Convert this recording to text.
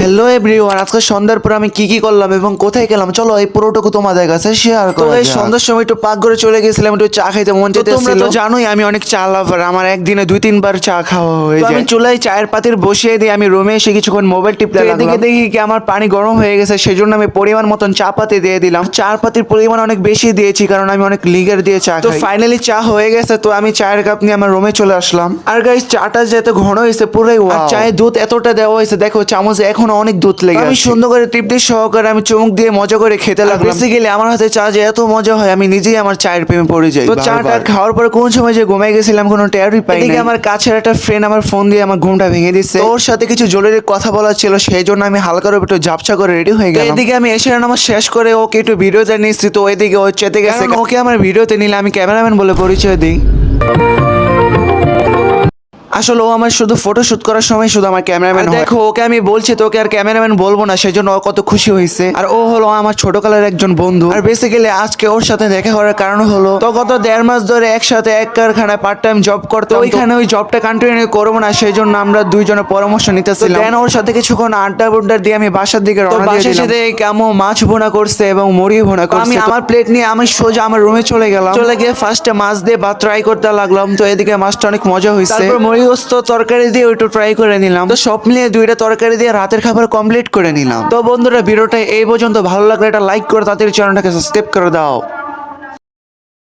Hello everyone, আজকে সন্ধ্যার পর আমি কি কি করলাম এবং কোথায় গেলাম চলো এই পুরোটুকু তোমাদের কাছে শেয়ার করো। এই সন্ধ্যার সময় একটু পাকঘরে চলে গেছিলাম, একটু চা খাইতে মন চাইতেছিল। তোমরা তো জানোই আমি অনেক চা লাভার, আমার একদিনে 2-3 বার চা খাওয়া হয়ে যায়। আমি চুলায় চায়ের পাতির বসিয়ে দিয়ে আমি রুমে এসে কিছুক্ষণ মোবাইল টিপতে লাগলাম। এদিকে দেখি কি আমার পানি গরম হয়ে গেছে, সেজন্য আমি পরিমাণ মতন চা পাতি দিয়ে দিলাম। চার পাতির পরিমাণ অনেক বেশি দিয়েছি কারণ আমি অনেক লিগার দিয়ে চা খাই। তো ফাইনালি চা হয়ে গেছে, তো আমি চায়ের কাপ নিয়ে আমার রুমে চলে আসলাম। আর গাইস চাটা যে এত ঘন হয়েছে পুরাই ওয়াও। আর চায়ে দুধ এতটা দেওয়া হয়েছে, দেখো চামচে এখনো অনেক দুধ লেগে আছে। আমি সুন্দর করে তৃপ্তি সহকারে আমি চুমুক দিয়ে মজা করে খেতে লাগলাম। বেসিক্যালি আমার হাতে চা যে এত মজা হয় আমি নিজেই আমার চায়ের প্রেমে পড়ে যাই। তো চাটা খাওয়ার পরে কোন সময় যে ঘুমাই গেছিলাম কোনো টেরই পাই না। এদিকে আমার কাছের একটা ফ্রেন্ড আমার ফোন দিয়ে আমার ঘুমটা ভেঙে দিচ্ছে। ওর সাথে কিছু জরুরি কথা বলার ছিল, সেই জন্য আমি হালকা করে একটু ঝাপসা করে রেডি হয়ে গেলাম। এদিকে আমি এসে নামাজ শেষ করে ওকে একটু ভিডিওতে নিচ্ছি, তো এদিকে ও চেতে গেছে। ওকে আমার ভিডিওতে নিলে আমি ক্যামেরাম্যান বলে পরিচয় দিই। আসলে ও আমার শুধু ফটো শুট করার সময় শুধু আমার ক্যামেরাম্যান হয়। দেখো ওকে আমি বলছি তোকে আর ক্যামেরাম্যান বলবো না, সেজন্য ও কত খুশি হয়েছে। আর ও হলো আমার ছোটকালের একজন বন্ধু। আর বেসিক্যালি আজকে ওর সাথে দেখা করার কারণ হলো তো গত 1.5 মাস ধরে একসাথে এক কারখানায় পার্ট টাইম জব করতো। ওইখানে ওই জবটা কন্টিনিউ করবো না, সেই জন্য আমরা দুইজনের পরামর্শ নিতেছিলাম। দেন ওর সাথে কিছুক্ষণ আড্ডা বুড্ডা দিয়ে আমি বাসার দিকে রওনা দিয়ে দিলাম। সাথে কামো মাছ ভুনা করছে এবং মুড়ি ভুনা করছে। আমি আমার প্লেট নিয়ে আমি সোজা আমার রুমে চলে গেলাম। চলে গিয়ে ফার্স্টে মাছ দিয়ে ভাত ট্রাই করতে লাগলাম। তো এদিকে মাছটা অনেক মজা হয়েছে। তারপর মুড়িগোস্ত তরকারি দিয়ে ওইটা ট্রাই করে নিলাম। তো সব মিলিয়ে 2টা তরকারি দিয়ে রাতের খাবার কমপ্লিট করে নিলাম। তো বন্ধুরা ভিডিওটা এই পর্যন্ত ভালো লাগলে এটা লাইক করে তাদের চ্যানেলটাকে সাবস্ক্রাইব করে দাও।